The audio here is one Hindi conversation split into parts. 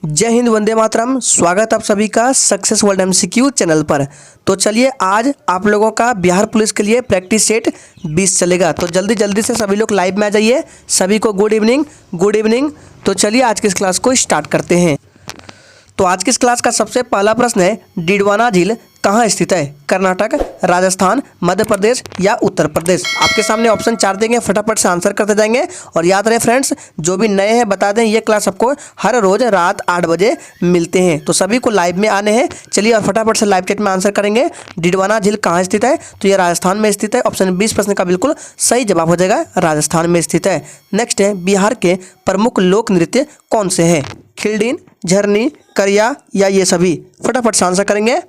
जय हिंद, वंदे मातरम। स्वागत आप सभी का सक्सेस वर्ल्ड एमसीक्यू चैनल पर। तो चलिए आज आप लोगों का बिहार पुलिस के लिए प्रैक्टिस सेट 20 चलेगा। तो जल्दी जल्दी से सभी लोग लाइव में आ जाइए। सभी को गुड इवनिंग, गुड इवनिंग। तो चलिए आज की इस क्लास को स्टार्ट करते हैं। तो आज की इस क्लास का सबसे पहला प्रश्न है, डिडवाना झील कहाँ स्थित है? कर्नाटक, राजस्थान, मध्य प्रदेश या उत्तर प्रदेश। आपके सामने ऑप्शन 4 देंगे, फटाफट से आंसर करते जाएंगे। और याद रहे फ्रेंड्स, जो भी नए हैं बता दें, ये क्लास आपको हर रोज रात 8 बजे मिलते हैं। तो सभी को लाइव में आने हैं। चलिए और फटाफट से लाइव चैट में आंसर करेंगे। डिडवाना झील कहाँ स्थित है? तो ये राजस्थान में स्थित है। ऑप्शन 20 प्रश्न का बिल्कुल सही जवाब हो जाएगा, राजस्थान में स्थित है। नेक्स्ट है, बिहार के प्रमुख लोक नृत्य कौन से हैं? खिल्डिन, झरनी, करिया या ये सभी? फटाफट से आंसर करेंगे।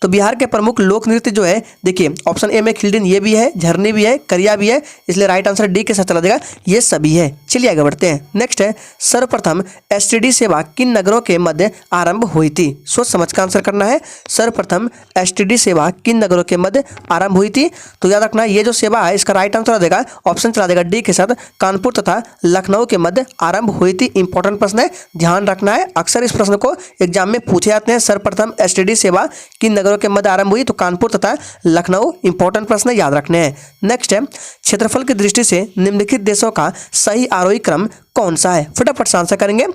तो बिहार के प्रमुख लोक नृत्य जो है, देखिए ऑप्शन ए में खिल्डिन ये भी है, झरनी भी है, करिया भी है, इसलिए राइट आंसर डी के साथ चला जाएगा, ये सभी है। चलिए आगे बढ़ते हैं। नेक्स्ट है, सर्वप्रथम एसटीडी सेवा किन नगरों के मध्य आरंभ हुई थी? सोच समझ कर आंसर करना है। सर्वप्रथम एसटीडी सेवा किन नगरों के मध्य आरंभ हुई थी? तो याद रखना ये जो सेवा है इसका राइट आंसर आ जाएगा, ऑप्शन चला देगा डी के साथ, कानपुर तथा लखनऊ के मध्य आरंभ हुई थी। इंपॉर्टेंट प्रश्न है, ध्यान रखना है। अक्सर इस प्रश्न को एग्जाम में पूछे जाते हैं। सर्वप्रथम एसटीडी सेवा किन नगरों के मध्य आरंभ हुई? तो कानपुर तथा लखनऊ। इंपॉर्टेंट प्रश्न याद रखने हैं। नेक्स्ट है, क्षेत्रफल की दृष्टि से निम्नलिखित देशों का सही आरोही क्रम कौन सा है? फटाफट से आंसर करेंगे।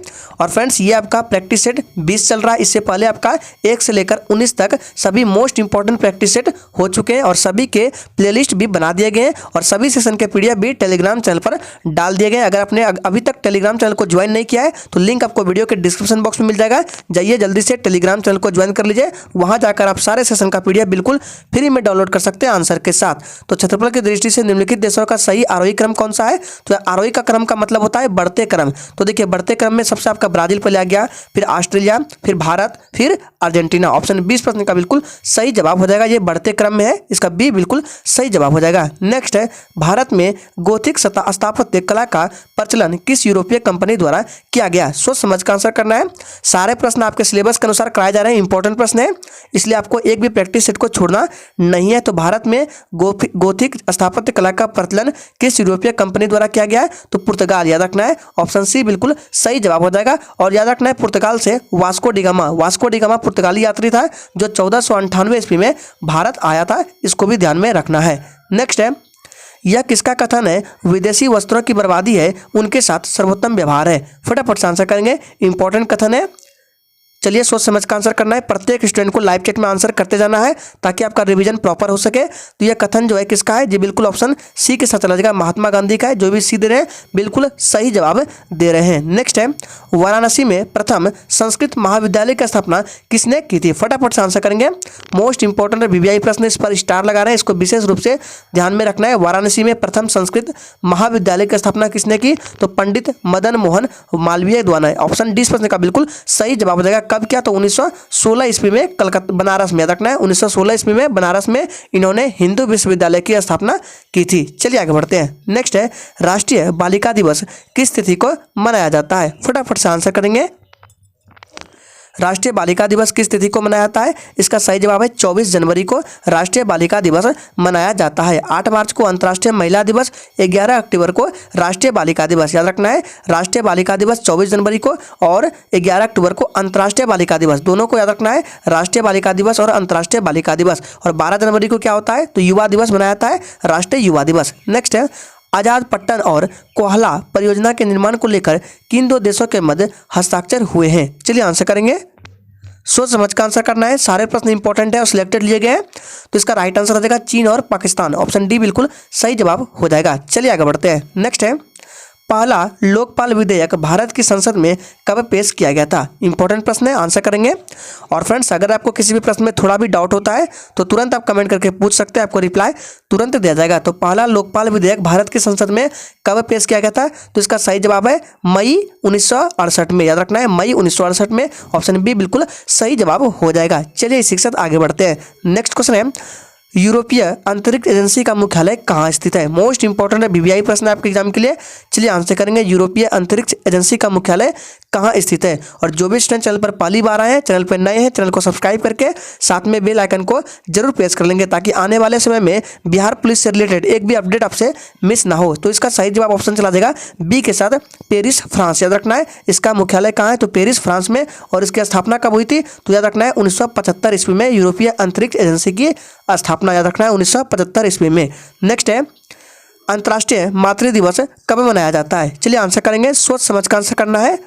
और फ्रेंड्स, ये आपका प्रैक्टिस सेट 20 चल रहा है। इससे पहले आपका 1 से लेकर 19 तक सभी मोस्ट इंपॉर्टेंट प्रैक्टिस सेट हो चुके हैं और सभी के प्लेलिस्ट भी बना दिए गए हैं और सभी सेशन के पीडीएफ भी टेलीग्राम चैनल पर डाल दिए गए। अगर आपने अभी तक टेलीग्राम चैनल को ज्वाइन नहीं किया है तो लिंक आपको वीडियो के डिस्क्रिप्शन बॉक्स में मिल जाएगा। जाइए जल्दी से टेलीग्राम चैनल को ज्वाइन कर लीजिए। वहां जाकर आप सारे सेशन का पीडीएफ बिल्कुल फ्री में डाउनलोड कर सकते हैं आंसर के साथ। तो क्षेत्रफल की दृष्टि से निम्नलिखित देशों का सही आरोही क्रम कौन सा है? तो आरोही का क्रम का मतलब होता है बढ़ते क्रम। तो देखिए बढ़ते क्रम में सबसे आपका ब्राजील पहले आ गया, फिर ऑस्ट्रेलिया, फिर भारत, फिर अर्जेंटीना। ऑप्शन 20 प्रश्न का बिल्कुल सही जवाब हो जाएगा। ये बढ़ते क्रम में है, इसका बी बिल्कुल सही जवाब हो जाएगा। नेक्स्ट है, भारत में गोथिक स्थापत्य कला का प्रचलन किस यूरोपीय कंपनी द्वारा किया गया? सोच समझ कर आंसर करना है। सारे प्रश्न आपके सिलेबस के अनुसार कराए जा रहे हैं, इंपॉर्टेंट प्रश्न है, इसलिए आपको एक भी प्रैक्टिस सेट को छोड़ना नहीं है। तो भारत में गोथिक स्थापत्य कला का प्रचलन किस यूरोपीय कंपनी द्वारा किया गया है? तो पुर्तगाल। याद रखना है, ऑप्शन सी बिल्कुल सही जवाब हो जाएगा। और याद रखना है, पुर्तगाल से वास्को डिगामा पुर्तगाली यात्री था जो 1498 ईस्वी में भारत आया था। इसको भी ध्यान में रखना है। नेक्स्ट है, यह किसका कथन है? विदेशी वस्त्रों की बर्बादी है, उनके साथ सर्वोत्तम व्यवहार है। फटाफट से आंसर करेंगे। इंपॉर्टेंट कथन है, चलिए सोच समझ कर आंसर करना है। प्रत्येक स्टूडेंट को लाइव चैट में आंसर करते जाना है ताकि आपका रिवीजन प्रॉपर हो सके। तो यह कथन जो है किसका है? जी बिल्कुल ऑप्शन सी के साथ चला जाएगा, महात्मा गांधी का है। जो भी सी दे रहे हैं बिल्कुल सही जवाब दे रहे हैं। नेक्स्ट है, वाराणसी में प्रथम संस्कृत महाविद्यालय की स्थापना किसने की थी? फटाफट से आंसर करेंगे। मोस्ट इंपॉर्टेंट वीवीआई प्रश्न, इस पर स्टार लगा रहे हैं, इसको विशेष रूप से ध्यान में रखना है। वाराणसी में प्रथम संस्कृत महाविद्यालय की स्थापना किसने की? तो पंडित मदन मोहन मालवीय द्वारा। ऑप्शन डी प्रश्न का बिल्कुल सही जवाब हो जाएगा। कब क्या? तो 1916 ईस्वी में कलकत्ता बनारस में। रखना है 1916 ईस्वी में बनारस में इन्होंने हिंदू विश्वविद्यालय की स्थापना की थी। चलिए आगे बढ़ते हैं। नेक्स्ट है, राष्ट्रीय बालिका दिवस किस तिथि को मनाया जाता है? फटाफट से आंसर करेंगे। राष्ट्रीय बालिका दिवस किस तिथि को मनाया जाता है? इसका सही जवाब है 24 जनवरी को राष्ट्रीय बालिका दिवस मनाया जाता है। 8 मार्च को अंतर्राष्ट्रीय महिला दिवस, 11 अक्टूबर को राष्ट्रीय बालिका दिवस। याद रखना है, राष्ट्रीय बालिका दिवस 24 जनवरी को और 11 अक्टूबर को अंतर्राष्ट्रीय बालिका दिवस, दोनों को याद रखना है, राष्ट्रीय बालिका दिवस और अंतर्राष्ट्रीय बालिका दिवस। और 12 जनवरी को क्या होता है? तो युवा दिवस मनाया जाता है, राष्ट्रीय युवा दिवस। नेक्स्ट है, आजाद पट्टन और कोहला परियोजना के निर्माण को लेकर किन 2 देशों के मध्य हस्ताक्षर हुए हैं? चलिए आंसर करेंगे। सोच समझ कर आंसर करना है। सारे प्रश्न इंपॉर्टेंट है और सिलेक्टेड लिए गए हैं। तो इसका राइट आंसर आ जाएगा चीन और पाकिस्तान। ऑप्शन डी बिल्कुल सही जवाब हो जाएगा। चलिए आगे बढ़ते हैं। नेक्स्ट है, पहला लोकपाल विधेयक भारत की संसद में कब पेश किया गया था? इंपॉर्टेंट प्रश्न है, आंसर करेंगे। और फ्रेंड्स, अगर आपको किसी भी प्रश्न में थोड़ा भी डाउट होता है तो तुरंत आप कमेंट करके पूछ सकते हैं, आपको रिप्लाई तुरंत दिया जाएगा। तो पहला लोकपाल विधेयक भारत की संसद में कब पेश किया गया था? तो इसका सही जवाब है मई 1968 में। याद रखना है, मई 1968 में। ऑप्शन बी बिल्कुल सही जवाब हो जाएगा। चलिए इसी के साथ आगे बढ़ते हैं। नेक्स्ट क्वेश्चन है, यूरोपीय अंतरिक्ष एजेंसी का मुख्यालय कहाँ स्थित है? मोस्ट इंपॉर्टेंट है, वीवीआई प्रश्न है आपके एग्जाम के लिए। चलिए आंसर करेंगे, यूरोपीय अंतरिक्ष एजेंसी का मुख्यालय कहाँ स्थित है। और जो भी स्टूडेंट चैनल पर पहली बार आए हैं, चैनल पर नए हैं, चैनल को सब्सक्राइब करके साथ में बेल आइकन को जरूर प्रेस कर लेंगे, ताकि आने वाले समय में बिहार पुलिस से रिलेटेड एक भी अपडेट आपसे मिस ना हो। तो इसका सही जवाब ऑप्शन चला जाएगा बी के साथ, पेरिस फ्रांस। याद रखना है इसका मुख्यालय कहाँ है, तो पेरिस फ्रांस में। और इसकी स्थापना कब हुई थी, तो याद रखना है 1975 ईस्वी में यूरोपीय अंतरिक्ष एजेंसी की स्थापना, याद रखना है 1975 ईस्वी में। नेक्स्ट है, अंतर्राष्ट्रीय मातृ दिवस कब मनाया जाता है? चलिए आंसर करेंगे, सोच समझ कर आंसर करना है।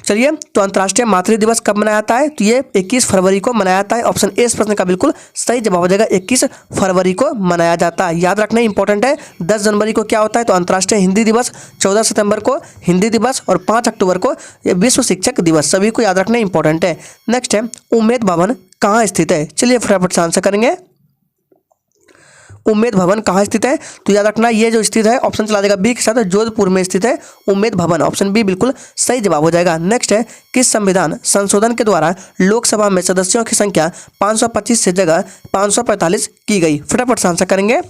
चलिए, तो अंतर्राष्ट्रीय मातृ दिवस कब मनाया जाता है, तो ये 21 फरवरी को मनाया जाता है। ऑप्शन ए इस प्रश्न का बिल्कुल सही जवाब हो जाएगा, 21 फरवरी को मनाया जाता है। याद रखना इंपॉर्टेंट है। 10 जनवरी को क्या होता है, तो अंतर्राष्ट्रीय हिंदी दिवस, 14 सितंबर को हिंदी दिवस और 5 अक्टूबर को ये विश्व शिक्षक दिवस, सभी को याद रखना इंपॉर्टेंट है। नेक्स्ट है, उम्मेद भवन कहाँ स्थित है? चलिए फटाफट से आंसर करेंगे, उम्मेद भवन कहाँ स्थित है, तो याद रखना ये जो स्थित है ऑप्शन चला जाएगा बी के साथ, जोधपुर में स्थित है उम्मेद भवन। ऑप्शन बी बिल्कुल सही जवाब हो जाएगा। नेक्स्ट है, किस संविधान संशोधन के द्वारा लोकसभा में सदस्यों की संख्या 525 से जगह 545 की गई? फटाफट से आंसर करेंगे,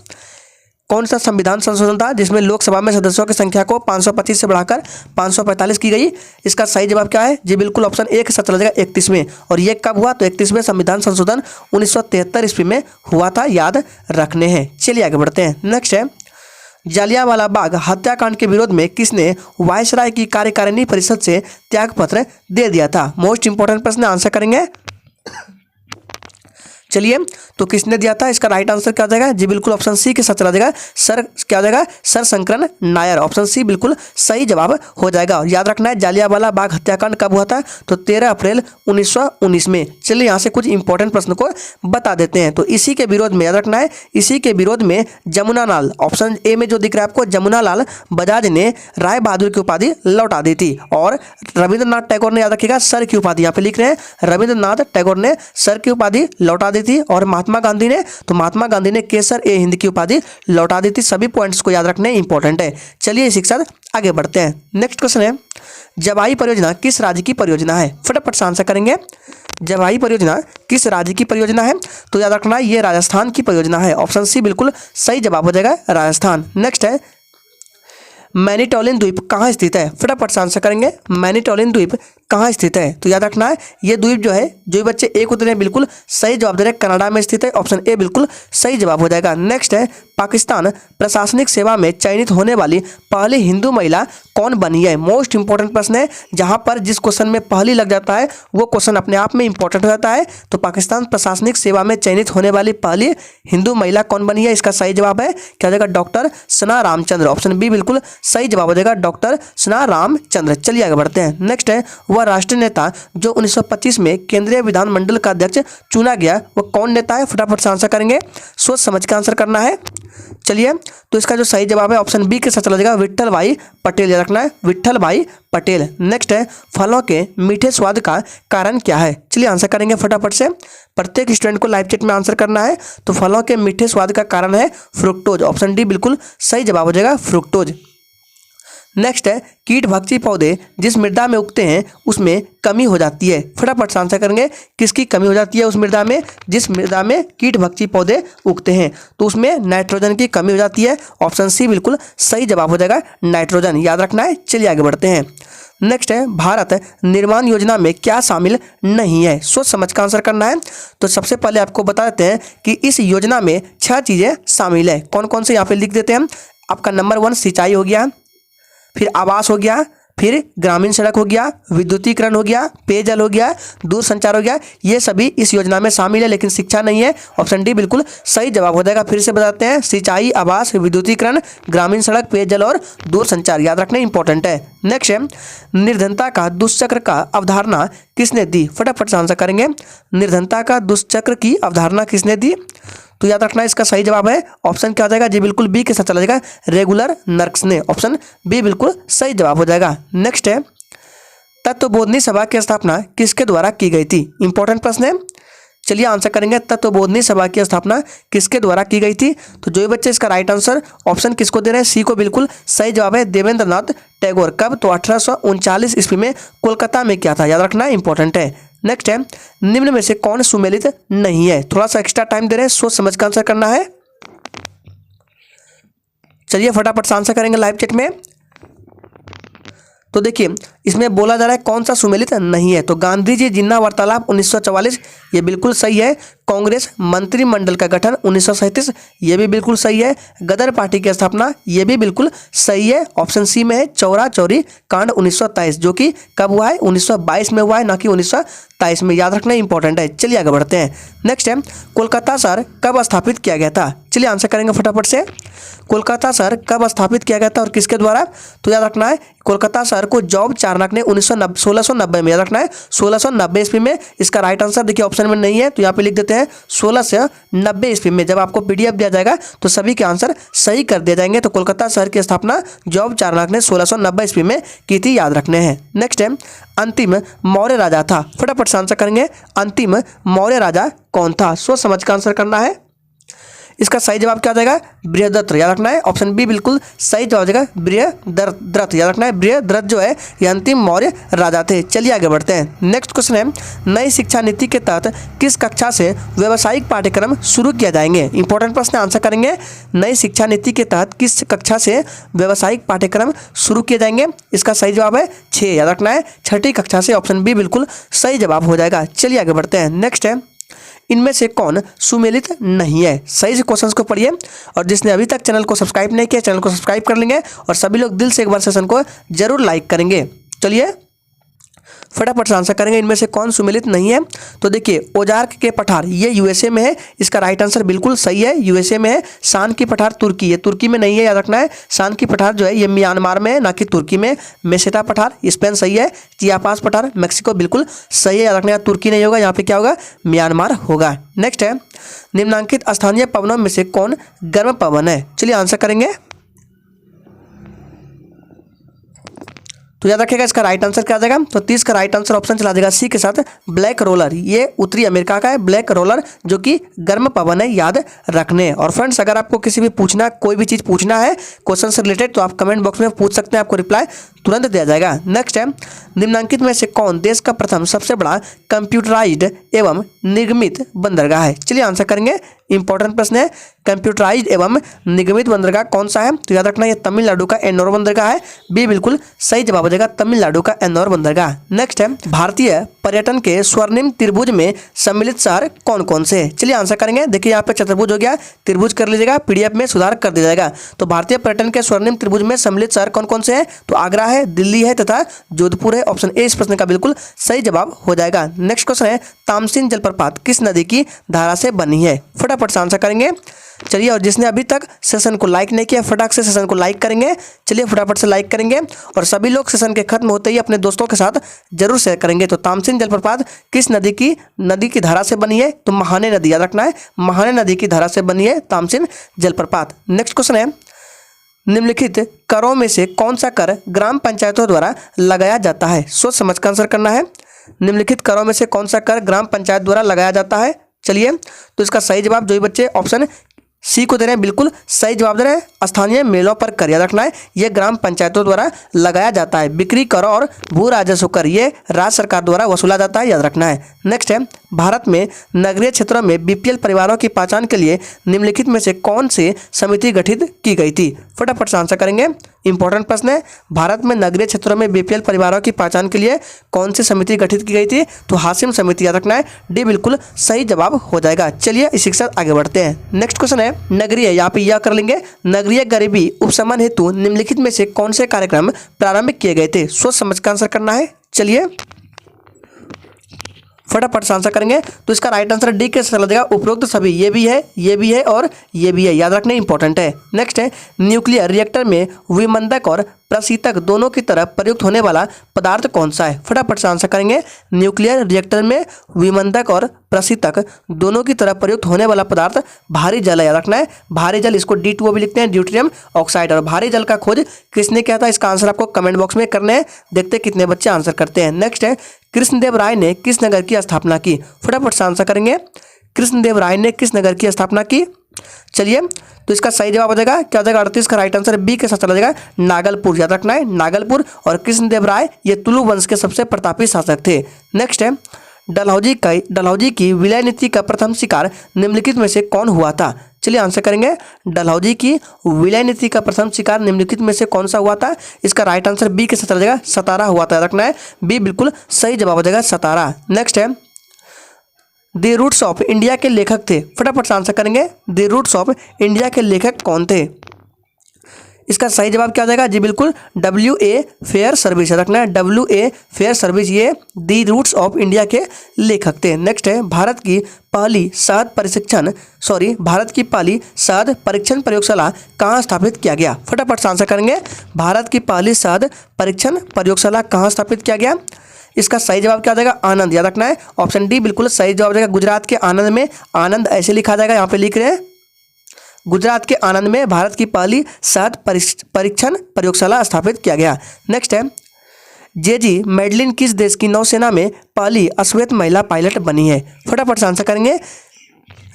कौन सा संविधान संशोधन था जिसमें लोकसभा में सदस्यों की संख्या को 525 से बढ़ाकर 545 की गई? इसका सही जवाब क्या है, जी बिल्कुल ऑप्शन ए के साथ चला जाएगा 31वें। और ये कब हुआ, तो 31वें संविधान संशोधन 1973 ईस्वी में हुआ था, याद रखने हैं। चलिए आगे बढ़ते हैं। नेक्स्ट है, जालियांवाला बाग हत्याकांड के विरोध में किसने वायसराय की कार्यकारिणी परिषद से त्यागपत्र दे दिया था? मोस्ट इंपॉर्टेंट प्रश्न, आंसर करेंगे। चलिए, तो किसने दिया था, इसका राइट आंसर क्या हो जाएगा, जी बिल्कुल ऑप्शन सी के साथ चला जाएगा, सर क्या हो जाएगा, sir Shankaran Nair. Option C बिल्कुल सही जवाब हो जाएगा। और याद रखना है, जालियांवाला बाग हत्याकांड कब हुआ था, तो 13 अप्रैल 1919 में। चलिए यहाँ से कुछ इंपॉर्टेंट प्रश्न को बता देते हैं। तो इसी के विरोध में, याद रखना है, इसी के विरोध में जमुना लाल, ऑप्शन ए में जो दिख रहा है आपको, जमुना लाल बजाज ने राय बहादुर की उपाधि लौटा दी थी। और रविंद्रनाथ टैगोर ने, याद रखिएगा, सर की उपाधि, यहाँ पे लिख रहे हैं रविंद्रनाथ टैगोर ने सर की उपाधि लौटा दी थी। और महात्मा गांधी ने, तो महात्मा गांधी ने केसर ए हिंद की उपाधि लौटा दी थी। सभी पॉइंट्स को याद रखने इंपॉर्टेंट है। चलिए इसी के साथ आगे बढ़ते हैं। नेक्स्ट क्वेश्चन है, जवाई परियोजना किस राज्य की परियोजना है? फटाफट से आंसर करेंगे, जवाई परियोजना किस राज्य की परियोजना है, तो याद रखना ये राजस्थान की परियोजना है। ऑप्शन सी बिल्कुल सही जवाब हो जाएगा, राजस्थान। नेक्स्ट है, मैनीटोलिन द्वीप कहाँ स्थित है? फटाफट से आंसर करेंगे, मैनीटोलिन द्वीप कहाँ स्थित है, तो याद रखना है ये द्वीप जो है, जो बच्चे एक उत्तर हैं बिल्कुल सही जवाब दे रहे हैं, कनाडा में स्थित है। ऑप्शन ए बिल्कुल सही जवाब हो जाएगा। नेक्स्ट है, पाकिस्तान प्रशासनिक सेवा में चयनित होने वाली पहली हिंदू महिला कौन बनी है? मोस्ट इंपॉर्टेंट प्रश्न है, जहां पर जिस क्वेश्चन में पहली लग जाता है वो क्वेश्चन अपने आप में इंपॉर्टेंट हो जाता है। तो पाकिस्तान प्रशासनिक सेवा में चयनित होने वाली पहली हिंदू महिला कौन बनी है? इसका सही जवाब है क्या हो जाएगा, डॉक्टर सना रामचंद्र। ऑप्शन बी बिल्कुल सही जवाब हो जाएगा, डॉक्टर सना रामचंद्र। चलिए आगे बढ़ते हैं। नेक्स्ट है, वह राष्ट्रीय नेता जो 1925 में केंद्रीय विधानमंडल का अध्यक्ष चुना गया, वो कौन नेता है? फटाफट से आंसर करेंगे, सोच समझ के आंसर करना है। चलिए, तो इसका जो सही जवाब है ऑप्शन बी के साथ चला जाएगा, विट्ठल भाई पटेल। याद रखना है, विट्ठल भाई पटेल। नेक्स्ट है, फलों के मीठे स्वाद का कारण क्या है? चलिए आंसर करेंगे फटाफट से, प्रत्येक स्टूडेंट को लाइव चैट में आंसर करना है। तो फलों के मीठे स्वाद का कारण है फ्रुक्टोज। ऑप्शन डी बिल्कुल सही जवाब हो जाएगा, फ्रुक्टोज। नेक्स्ट है, कीट भक्षी पौधे जिस मृदा में उगते हैं उसमें कमी हो जाती है। फटाफट से आंसर करेंगे, किसकी कमी हो जाती है उस मृदा में, जिस मृदा में कीट भक्षी पौधे उगते हैं? तो उसमें नाइट्रोजन की कमी हो जाती है। ऑप्शन सी बिल्कुल सही जवाब हो जाएगा, नाइट्रोजन। याद रखना है। चलिए आगे बढ़ते हैं। नेक्स्ट है, भारत निर्माण योजना में क्या शामिल नहीं है? सोच समझ का आंसर करना है। तो सबसे पहले आपको बता देते हैं कि इस योजना में 6 चीज़ें शामिल है। कौन कौन से यहाँ पे लिख देते हैं। आपका नंबर 1 सिंचाई हो गया, फिर आवास हो गया, फिर ग्रामीण सड़क हो गया, विद्युतीकरण हो गया, पेयजल हो गया, दूर संचार हो गया। ये सभी इस योजना में शामिल है, लेकिन शिक्षा नहीं है। ऑप्शन डी बिल्कुल सही जवाब हो जाएगा। फिर से बताते हैं, सिंचाई, आवास, विद्युतीकरण, ग्रामीण सड़क, पेयजल और दूर संचार। याद रखना इंपॉर्टेंट है। नेक्स्ट है, निर्धनता का दुष्चक्र का अवधारणा किसने दी? फटाफट से आंसर करेंगे, निर्धनता का दुष्चक्र की अवधारणा किसने दी? तो याद रखना इसका सही जवाब है ऑप्शन क्या हो जाएगा, जी बिल्कुल बी के साथ चला जाएगा, रेगुलर नर्क्स ने। ऑप्शन बी बिल्कुल सही जवाब हो जाएगा। नेक्स्ट है, तत्वबोधनी सभा की स्थापना किसके द्वारा की गई थी? इंपॉर्टेंट प्रश्न है। चलिए आंसर करेंगे, तत्वबोधनी सभा की स्थापना किसके द्वारा की गई थी? तो जो बच्चे इसका राइट आंसर ऑप्शन किसको दे रहे हैं, सी को बिल्कुल सही जवाब है, देवेंद्रनाथ टैगोर। कब? तो 1839 ईस्वी में कोलकाता में किया था। याद रखना इंपॉर्टेंट है। नेक्स्ट है, निम्न में से कौन सुमेलित नहीं है? थोड़ा सा एक्स्ट्रा टाइम दे रहे हैं, सोच समझ कर आंसर करना है। चलिए फटाफट से आंसर करेंगे लाइव चैट में। तो देखिए इसमें बोला जा रहा है कौन सा सुमेलित नहीं है, तो गांधी जी जिन्ना वार्तालाप 1944 ये बिल्कुल सही है। कांग्रेस मंत्रिमंडल का गठन 1937 ये भी बिल्कुल सही है। गदर पार्टी की स्थापना ये भी बिल्कुल सही है। ऑप्शन सी में है चौरा चौरी कांड 1923 जो कि कब हुआ है? 1922 में हुआ है, ना कि 1923 में। याद रखना इंपॉर्टेंट है। चलिए आगे बढ़ते हैं। नेक्स्ट है, कोलकाता शहर कब स्थापित किया गया था? चलिए आंसर करेंगे फटाफट से। कोलकाता शहर कब स्थापित किया गया था और किसके द्वारा? तो याद रखना है कोलकाता शहर को जॉर्ज चार्नक ने 1690 में, याद रखना है 1690 ईस्वी में। इसका राइट आंसर देखिए ऑप्शन में नहीं है तो यहाँ पे लिख देते हैं 1690 ईस्वी में। जब आपको पीडीएफ दिया जाएगा तो सभी के आंसर सही कर दिए जाएंगे। तो कोलकाता शहर की स्थापना जॉर्ज चार्नक ने 1690 ईस्वी में की थी, याद रखने हैं। नेक्स्ट है, अंतिम मौर्य राजा था। फटाफट से आंसर करेंगे, अंतिम मौर्य राजा कौन था? सोच समझ कर आंसर करना है। इसका सही जवाब क्या हो जाएगा? बृहदत्त, याद रखना है। ऑप्शन बी बिल्कुल सही जवाब हो जाएगा, बृहद्रथ, याद रखना है। बृहद्रथ जो है ये अंतिम मौर्य राजा थे। चलिए आगे बढ़ते हैं। नेक्स्ट क्वेश्चन है, नई शिक्षा नीति के तहत किस कक्षा से व्यावसायिक पाठ्यक्रम शुरू किया जाएंगे? इंपॉर्टेंट प्रश्न, आंसर करेंगे। नई शिक्षा नीति के तहत किस कक्षा से व्यावसायिक पाठ्यक्रम शुरू किए जाएंगे? इसका सही जवाब है 6, याद रखना है 6ठी कक्षा से। ऑप्शन बी बिल्कुल सही जवाब हो जाएगा। चलिए आगे बढ़ते हैं। नेक्स्ट है, इनमें से कौन सुमेलित नहीं है? सही से क्वेश्चंस को पढ़िए और जिसने अभी तक चैनल को सब्सक्राइब नहीं किया चैनल को सब्सक्राइब कर लेंगे और सभी लोग दिल से एक बार सेशन को जरूर लाइक करेंगे। चलिए फटाफट से आंसर करेंगे, इनमें से कौन सुमेलित नहीं है? तो देखिए ओजार्क के पठार ये यूएसए में है, इसका राइट आंसर बिल्कुल सही है, यूएसए में है। शान की पठार तुर्की, ये तुर्की में नहीं है, याद रखना है। शान की पठार जो है ये म्यांमार में है, ना कि तुर्की में। मेसेटा पठार स्पेन सही है। चियापास पठार मैक्सिको बिल्कुल सही है, याद रखना है। तुर्की नहीं होगा, यहाँ पे क्या होगा? म्यांमार होगा। नेक्स्ट है, निम्नांकित स्थानीय पवनों में से कौन गर्म पवन है? चलिए आंसर करेंगे। तो याद रखिएगा इसका राइट आंसर क्या आ जाएगा? तो 30 का राइट आंसर ऑप्शन चला जाएगा सी के साथ, ब्लैक रोलर। ये उत्तरी अमेरिका का है ब्लैक रोलर जो कि गर्म पवन है, याद रखने। और फ्रेंड्स अगर आपको किसी भी पूछना कोई भी चीज़ पूछना है क्वेश्चन से रिलेटेड तो आप कमेंट बॉक्स में पूछ सकते हैं, आपको रिप्लाई तुरंत दिया जाएगा। नेक्स्ट है, निम्नांकित में से कौन देश का प्रथम सबसे बड़ा कंप्यूटराइज्ड एवं निगमित बंदरगाह है? चलिए आंसर करेंगे। इंपॉर्टेंट प्रश्न है, कंप्यूटराइज्ड एवं निगमित बंदरगाह कौन सा है? तो याद रखना ये तमिलनाडु का एन्नोर बंदरगाह है। बी बिल्कुल सही जवाब हो जाएगा, तमिलनाडु का एन्नोर बंदरगाह। नेक्स्ट है, भारतीय पर्यटन के स्वर्णिम त्रिभुज में सम्मिलित शहर कौन कौन से? चलिए आंसर करेंगे। देखिए यहाँ पे चतुर्भुज हो गया, त्रिभुज कर लीजिएगा, पीडीएफ में सुधार कर दिया जाएगा। तो भारतीय पर्यटन के स्वर्णिम त्रिभुज में सम्मिलित शहर कौन कौन से हैं? तो आगरा है, दिल्ली है तथा जोधपुर है। ऑप्शन ए इस प्रश्न का बिल्कुल सही जवाब हो जाएगा। नेक्स्ट क्वेश्चन है, तामसिन जलप्रपात किस नदी की धारा से बनी है? फटाफट से आंसर करेंगे। चलिए और जिसने अभी तक सेशन को लाइक नहीं किया फटाक से सेशन को लाइक करेंगे। चलिए फटाफट से लाइक करेंगे और सभी लोग सेशन के खत्म होते ही अपने दोस्तों के साथ जरूर शेयर करेंगे। तो तामसिन जलप्रपात किस नदी की धारा से बनी है? तो महाने नदी, याद रखना है महाने नदी की धारा से बनी है तामसिन जलप्रपात। नेक्स्ट क्वेश्चन है, निम्नलिखित करों में से कौन सा कर ग्राम पंचायतों द्वारा लगाया जाता है? सोच समझ कर आंसर करना है। निम्नलिखित करों में से कौन सा कर ग्राम पंचायत द्वारा लगाया जाता है? चलिए तो इसका सही जवाब जो ही बच्चे ऑप्शन सी को दे रहे हैं बिल्कुल सही जवाब दे रहे हैं, स्थानीय मेलों पर कर, याद रखना है ये ग्राम पंचायतों द्वारा लगाया जाता है। बिक्री कर और भू राजस्व कर ये राज्य सरकार द्वारा वसूला जाता है, याद रखना है। नेक्स्ट है, भारत में नगरीय क्षेत्रों में बीपीएल परिवारों की पहचान के लिए निम्नलिखित में से कौन सी समिति गठित की गई थी? फटाफट से आंसर करेंगे। इंपॉर्टेंट प्रश्न है, भारत में नगरीय क्षेत्रों में बीपीएल परिवारों की पहचान के लिए कौन सी समिति गठित की गई थी? तो हासिम समिति, याद रखना है डी बिल्कुल सही जवाब हो जाएगा। चलिए इसी के साथ आगे बढ़ते हैं। नेक्स्ट क्वेश्चन है, नगरीय, यहाँ पे यह कर लेंगे, नगरीय गरीबी उपशमन हेतु निम्नलिखित में से कौन से कार्यक्रम प्रारंभ किए गए थे? सोच समझ कर आंसर करना है। चलिए फटाफट से आंसर करेंगे। तो इसका राइट आंसर डी के चला जाएगा, उपरोक्त सभी, ये भी है और ये भी है, याद रखना इंपॉर्टेंट है। नेक्स्ट है, न्यूक्लियर रिएक्टर में विमंदक और प्रशीतक दोनों की तरफ प्रयुक्त होने वाला पदार्थ कौन सा है? फटाफट से आंसर करेंगे। न्यूक्लियर रिएक्टर में विमंदक और प्रशीतक दोनों की तरफ प्रयुक्त होने वाला पदार्थ भारी जल है, याद रखना है भारी जल, इसको D2O भी लिखते हैं, ड्यूटेरियम ऑक्साइड। और भारी जल का खोज किसने किया था? इसका आंसर आपको कमेंट बॉक्स में करने हैं, देखते कितने बच्चे आंसर करते हैं। नेक्स्ट है, कृष्णदेव राय ने किस नगर की स्थापना की? फटाफट से आंसर करेंगे। कृष्णदेव राय ने किस नगर की स्थापना की? चलिए तो इसका सही जवाब हो जाएगा, क्या हो जाएगा? 38 का राइट आंसर बी के साथ चला जाएगा, नागलपुर, याद रखना है नागलपुर। और कृष्णदेव राय ये तुलु वंश के सबसे प्रतापी शासक थे। नेक्स्ट है, डलहौजी की विलय नीति का प्रथम शिकार निम्नलिखित में से कौन हुआ था? चलिए आंसर करेंगे। डलहौजी की विलय नीति का प्रथम शिकार निम्नलिखित में से कौन सा हुआ था? इसका राइट आंसर बी के साथ चला जाएगा, सतारा हुआ था। रखना है बी बिल्कुल सही जवाब हो जाएगा, सतारा। नेक्स्ट है, द रूट्स ऑफ इंडिया के लेखक थे। फटाफट से आंसर करेंगे। द रूट्स ऑफ इंडिया के लेखक कौन थे? इसका सही जवाब क्या आ जाएगा? जी बिल्कुल W.A. Fair service. रखना है W.A. फेयर सर्विस, ये दी रूट्स ऑफ इंडिया के लेखक थे। नेक्स्ट है, भारत की पहली शहद परीक्षण प्रयोगशाला कहाँ स्थापित किया गया? फटाफट से आंसर करेंगे। भारत की पहली शहद परीक्षण प्रयोगशाला कहाँ स्थापित किया गया? इसका सही जवाब क्या आ जाएगा? आनंद। याद रखना है ऑप्शन डी बिल्कुल सही जवाब जाएगा। गुजरात के आनंद में, आनंद ऐसे लिखा जाएगा, यहाँ पे लिख रहे हैं गुजरात के आनंद में भारत की पहली शहद परीक्षण प्रयोगशाला स्थापित किया गया। नेक्स्ट है, जेजी मैडलिन किस देश की नौसेना में पहली अश्वेत महिला पायलट बनी है? फटाफट से आंसर करेंगे।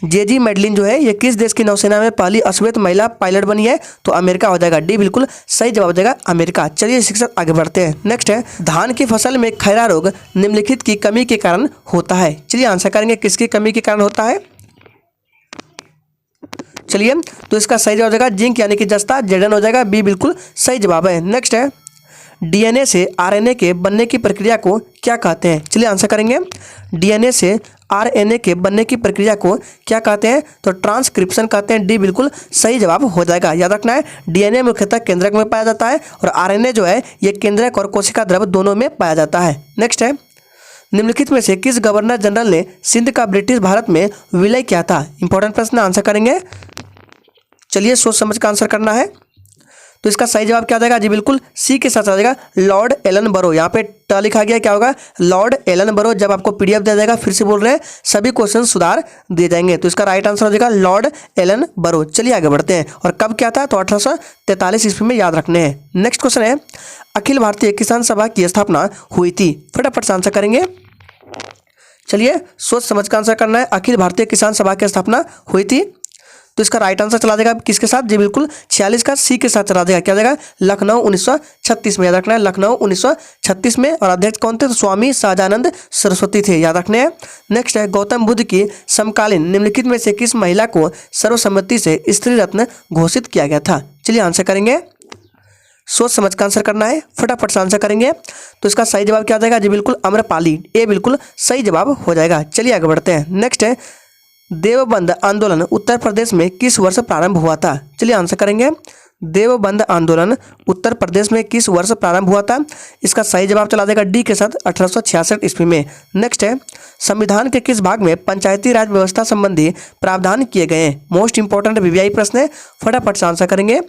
जेजी मैडलिन जो है ये किस देश की नौसेना में पहली अश्वेत महिला पायलट बनी है? तो अमेरिका हो जाएगा, डी बिल्कुल सही जवाब हो जाएगा, अमेरिका। चलिए इसी के साथ आगे बढ़ते हैं। नेक्स्ट है, धान की फसल में खैरा रोग निम्नलिखित की कमी के कारण होता है। चलिए आंसर करेंगे, किसकी कमी के कारण होता है? चलिए तो इसका सही जवाब हो जाएगा जिंक यानी कि जस्ता, जेडन हो जाएगा, बी बिल्कुल सही जवाब है। नेक्स्ट है, डीएनए से आरएनए के बनने की प्रक्रिया को क्या कहते हैं? चलिए आंसर करेंगे। डीएनए से आरएनए के बनने की प्रक्रिया को क्या कहते हैं? तो ट्रांसक्रिप्शन कहते हैं, डी बिल्कुल सही जवाब हो जाएगा। याद रखना है डीएनए मुख्यतः केंद्रक में पाया जाता है और आरएनए जो है ये केंद्रक और कोशिका द्रव दोनों में पाया जाता है। नेक्स्ट है, निम्नलिखित में से किस गवर्नर जनरल ने सिंध का ब्रिटिश भारत में विलय किया था? इंपॉर्टेंट प्रश्न, आंसर करेंगे। चलिए सोच समझ का आंसर करना है। तो इसका सही जवाब क्या आ जाएगा? जी बिल्कुल सी के साथ आ जाएगा, लॉर्ड एलन बरो। यहाँ पे ट लिखा गया, क्या होगा? लॉर्ड एलन बरो। जब आपको पीडीएफ दिया जाएगा, फिर से बोल रहे हैं, सभी क्वेश्चन सुधार दिए जाएंगे। तो इसका राइट आंसर हो जाएगा लॉर्ड एलन बरो। चलिए आगे बढ़ते हैं। और कब क्या था? तो 1843 ईस्वी में, याद रखने हैं। नेक्स्ट क्वेश्चन है, अखिल भारतीय किसान सभा की स्थापना हुई थी। फटाफट से आंसर करेंगे। चलिए सोच समझ का आंसर करना है। अखिल भारतीय किसान सभा की स्थापना हुई थी, तो इसका राइट आंसर चला जाएगा किसके साथ? जी बिल्कुल 46 का सी के साथ चला जाएगा। क्या जाएगा? लखनऊ 1936 में। याद रखना है लखनऊ 1936 में। और अध्यक्ष कौन थे? तो स्वामी सहजानंद सरस्वती थे, याद रखने हैं। नेक्स्ट है, गौतम बुद्ध की समकालीन निम्नलिखित में से किस महिला को सर्वसम्मति से स्त्री रत्न घोषित किया गया था? चलिए आंसर करेंगे। सोच समझ का आंसर करना है, फटाफट से आंसर करेंगे। तो इसका सही जवाब क्या आ जाएगा? जी बिल्कुल अम्रपाली, ए बिल्कुल सही जवाब हो जाएगा। चलिए आगे बढ़ते हैं। नेक्स्ट है, देवबंद आंदोलन उत्तर प्रदेश में किस वर्ष प्रारंभ हुआ था? चलिए आंसर करेंगे। देवबंद आंदोलन उत्तर प्रदेश में किस वर्ष प्रारंभ हुआ था? इसका सही जवाब चला जाएगा डी के साथ, 1866 ईस्वी में। नेक्स्ट है, संविधान के किस भाग में पंचायती राज व्यवस्था संबंधी प्रावधान किए गए हैं? मोस्ट इंपॉर्टेंट वीवीआई प्रश्न है, फटाफट से आंसर करेंगे।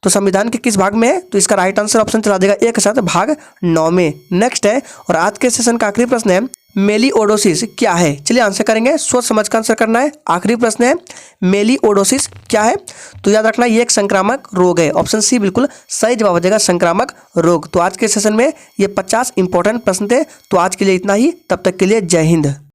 तो संविधान के किस भाग में है? तो इसका राइट आंसर ऑप्शन चला देगा एक के साथ, भाग 9 में। नेक्स्ट है, और आज के सेशन का आखिरी प्रश्न है, मेलिओडोसिस क्या है? चलिए आंसर करेंगे, सोच समझ कर आंसर करना है। आखिरी प्रश्न है, मेलिओडोसिस क्या है? तो याद रखना ये एक संक्रामक रोग है, ऑप्शन सी बिल्कुल सही जवाब हो जाएगा, संक्रामक रोग। तो आज के सेशन में ये 50 इंपॉर्टेंट प्रश्न थे। तो आज के लिए इतना ही, तब तक के लिए जय हिंद।